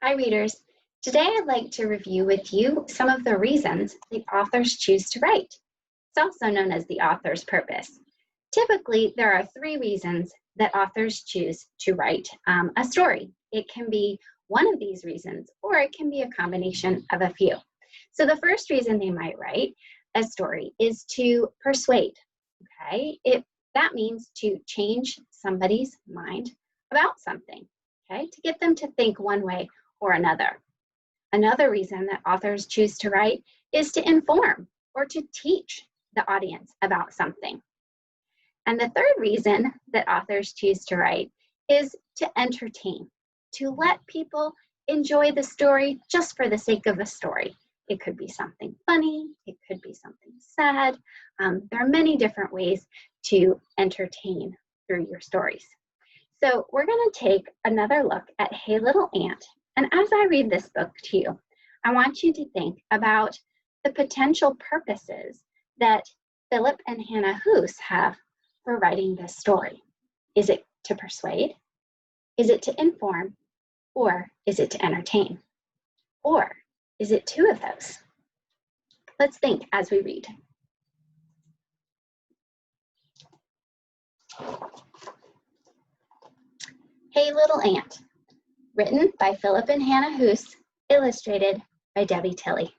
Hi readers. Today I'd like to review with you some of the reasons the authors choose to write. It's also known as the author's purpose. Typically, there are 3 reasons that authors choose to write a story. It can be one of these reasons, or it can be a combination of a few. So the first reason they might write a story is to persuade, okay? That means to change somebody's mind about something, okay? To get them to think one way or another. Another reason that authors choose to write is to inform or to teach the audience about something. And the third reason that authors choose to write is to entertain, to let people enjoy the story just for the sake of the story. It could be something funny, it could be something sad. There are many different ways to entertain through your stories. So we're going to take another look at Hey Little Ant. And as I read this book to you, I want you to think about the potential purposes that Philip and Hannah Hoose have for writing this story. Is it to persuade? Is it to inform? Or is it to entertain? Or is it 2 of those? Let's think as we read. Hey Little Ant, written by Philip and Hannah Hoose, illustrated by Debbie Tilley.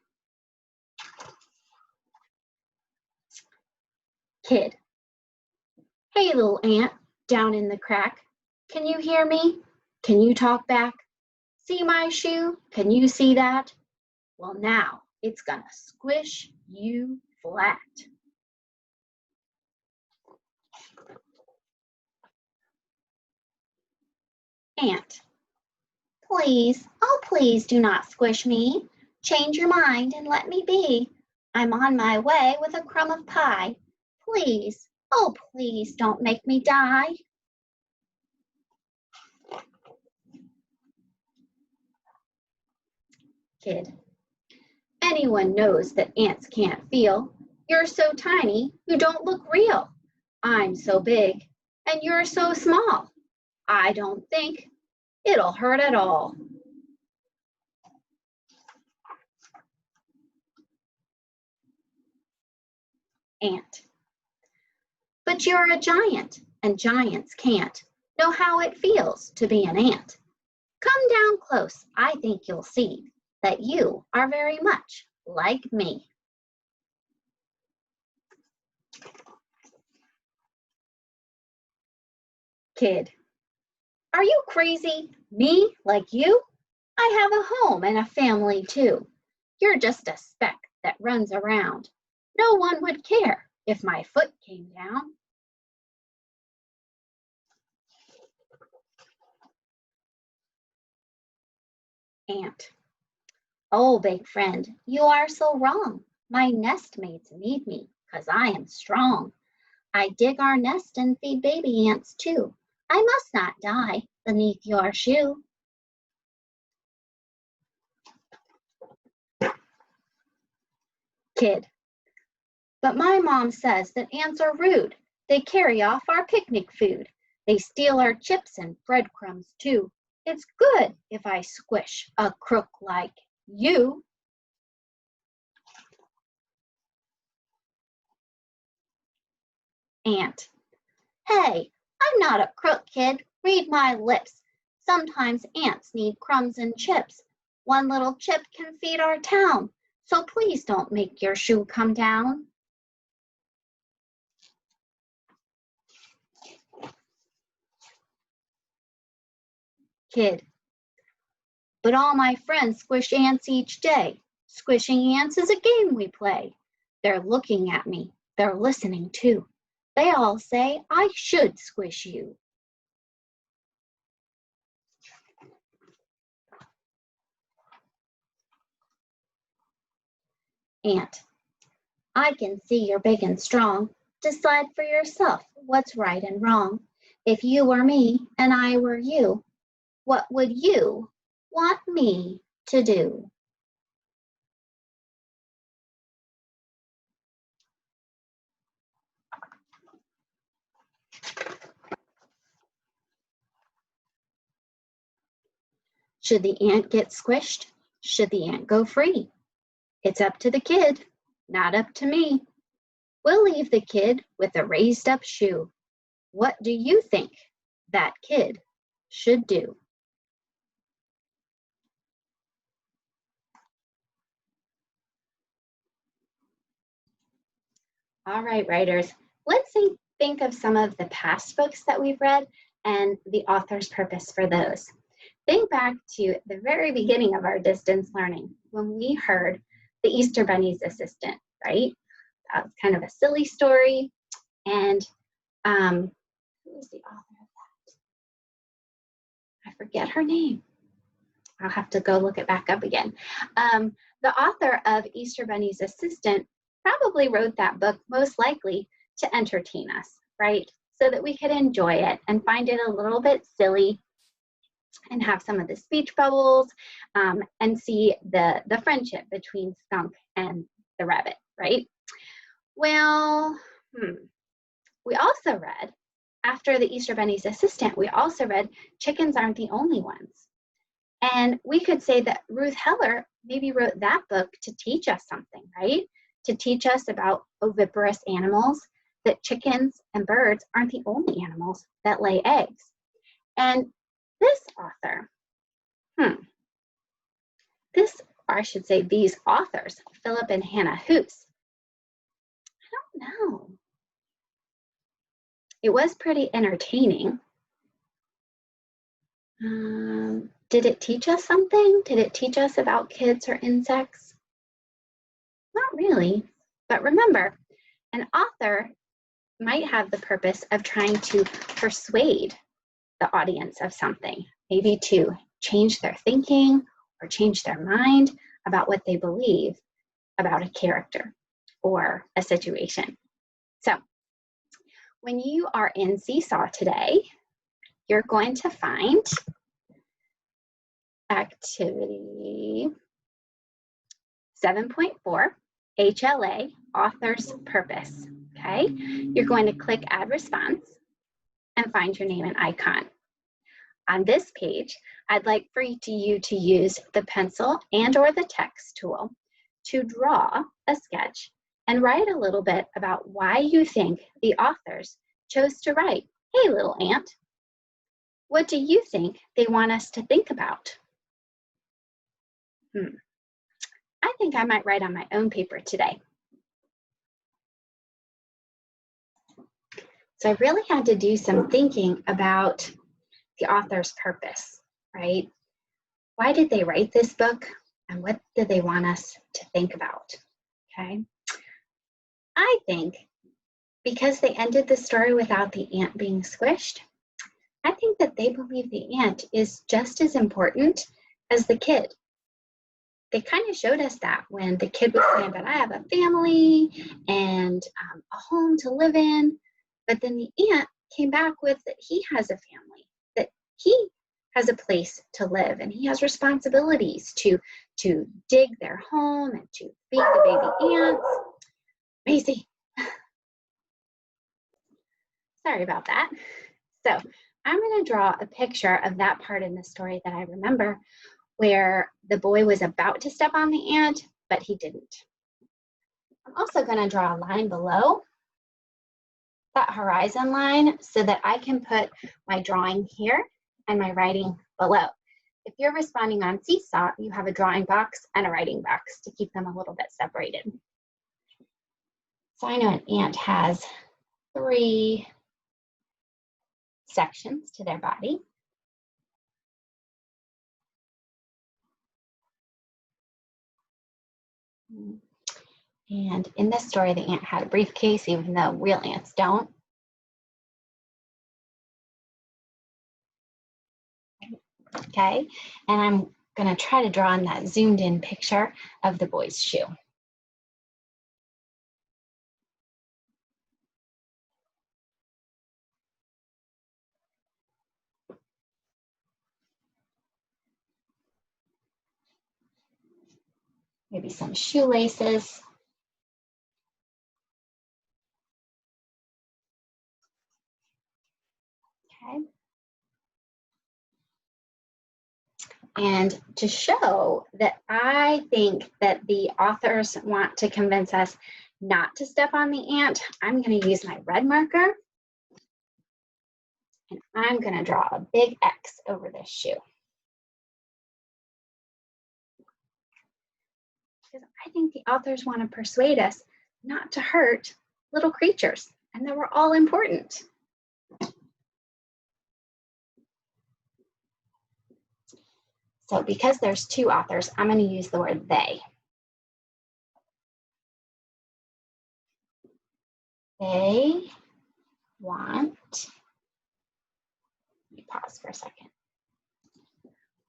Kid. Hey little ant, down in the crack. Can you hear me? Can you talk back? See my shoe? Can you see that? Well now, it's gonna squish you flat. Ant. Please, oh please do not squish me. Change your mind and let me be. I'm on my way with a crumb of pie. Please, oh please don't make me die. Kid. Anyone knows that ants can't feel. You're so tiny, you don't look real. I'm so big, and you're so small. I don't think it'll hurt at all. Ant. But you're a giant, and giants can't know how it feels to be an ant. Come down close, I think you'll see that you are very much like me. Kid. Are you crazy? Me like you? I have a home and a family too. You're just a speck that runs around. No one would care if my foot came down. Ant. Oh, big friend, you are so wrong. My nestmates need me, 'cause I am strong. I dig our nest and feed baby ants too. I must not die beneath your shoe. Kid. But my mom says that ants are rude. They carry off our picnic food. They steal our chips and breadcrumbs too. It's good if I squish a crook like you. Ant. Hey, I'm not a crook, kid. Read my lips. Sometimes ants need crumbs and chips. One little chip can feed our town. So please don't make your shoe come down. Kid. But all my friends squish ants each day. Squishing ants is a game we play. They're looking at me. They're listening too. They all say I should squish you. Ant. I can see you're big and strong. Decide for yourself what's right and wrong. If you were me and I were you, what would you want me to do? Should the ant get squished? Should the ant go free? It's up to the kid, not up to me. We'll leave the kid with a raised up shoe. What do you think that kid should do? All right, writers, let's think of some of the past books that we've read and the author's purpose for those. Think back to the very beginning of our distance learning when we heard the Easter Bunny's assistant, right? That was kind of a silly story. And who was the author of that? I forget her name. I'll have to go look it back up again. The author of Easter Bunny's assistant probably wrote that book most likely to entertain us, right? So that we could enjoy it and find it a little bit silly and have some of the speech bubbles and see the friendship between Skunk and the rabbit, right? Well, we also read, after the Easter Bunny's assistant, we also read Chickens Aren't the Only Ones. And we could say that Ruth Heller maybe wrote that book to teach us something, right? To teach us about oviparous animals, that chickens and birds aren't the only animals that lay eggs. And this author, these authors, Philip and Hannah Hoos, I don't know. It was pretty entertaining. Did it teach us something? Did it teach us about kids or insects? Not really, but remember, an author might have the purpose of trying to persuade the audience of something, maybe to change their thinking or change their mind about what they believe about a character or a situation. So when you are in Seesaw today, you're going to find activity 7.4, HLA, Author's Purpose, okay? You're going to click Add Response and find your name and icon. On this page, I'd like for you to use the pencil and or the text tool to draw a sketch and write a little bit about why you think the authors chose to write, "Hey, little ant." What do you think they want us to think about? I think I might write on my own paper today. So I really had to do some thinking about the author's purpose, right? Why did they write this book and what did they want us to think about, okay? I think because they ended the story without the ant being squished, I think that they believe the ant is just as important as the kid. They kind of showed us that when the kid was saying, but I have a family and a home to live in. But then the ant came back with that he has a family, that he has a place to live and he has responsibilities to dig their home and to feed the baby ants. Macy. Sorry about that. So I'm going to draw a picture of that part in the story that I remember where the boy was about to step on the ant, but he didn't. I'm also going to draw a line below that horizon line so that I can put my drawing here and my writing below. If you're responding on Seesaw, you have a drawing box and a writing box to keep them a little bit separated. So I know an ant has 3 sections to their body. And in this story, the ant had a briefcase, even though real ants don't. Okay, and I'm going to try to draw in that zoomed in picture of the boy's shoe. Maybe some shoelaces. Okay. And to show that I think that the authors want to convince us not to step on the ant, I'm going to use my red marker, and I'm going to draw a big X over this shoe. Because I think the authors want to persuade us not to hurt little creatures, and that we're all important. So because there's two authors, I'm going to use the word they. They want, let me pause for a second.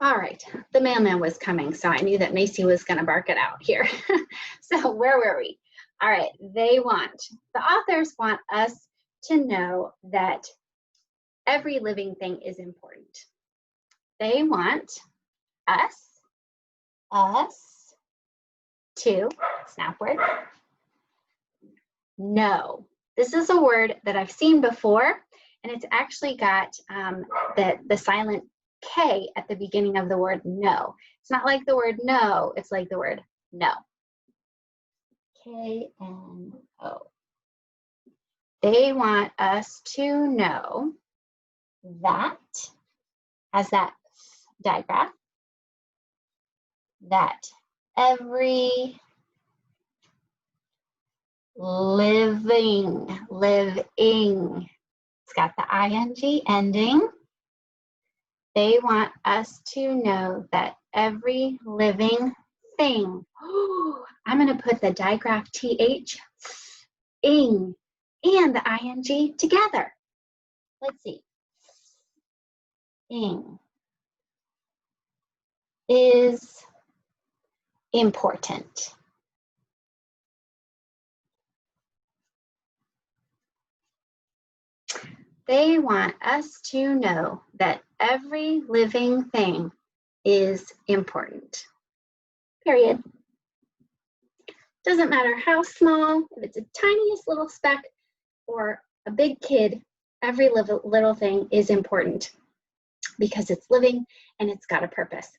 All right, the mailman was coming, so I knew that Macy was going to bark it out here. So where were we? All right, the authors want us to know that every living thing is important. They want us to, snap word, know. This is a word that I've seen before, and it's actually got the silent K at the beginning of the word know. It's not like the word no, it's like the word know. K-N-O. They want us to know that, as that diagram, that every living, it's got the ing ending. They want us to know that every living thing, I'm going to put the digraph th, ing, and the ing together. Let's see. Ing is important. They want us to know that every living thing is important. Period. Doesn't matter how small, if it's a tiniest little speck or a big kid, every little thing is important because it's living and it's got a purpose.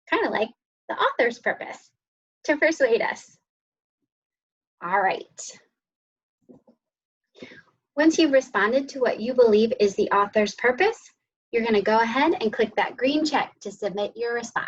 Kind of like the author's purpose, to persuade us. All right. Once you've responded to what you believe is the author's purpose, you're going to go ahead and click that green check to submit your response.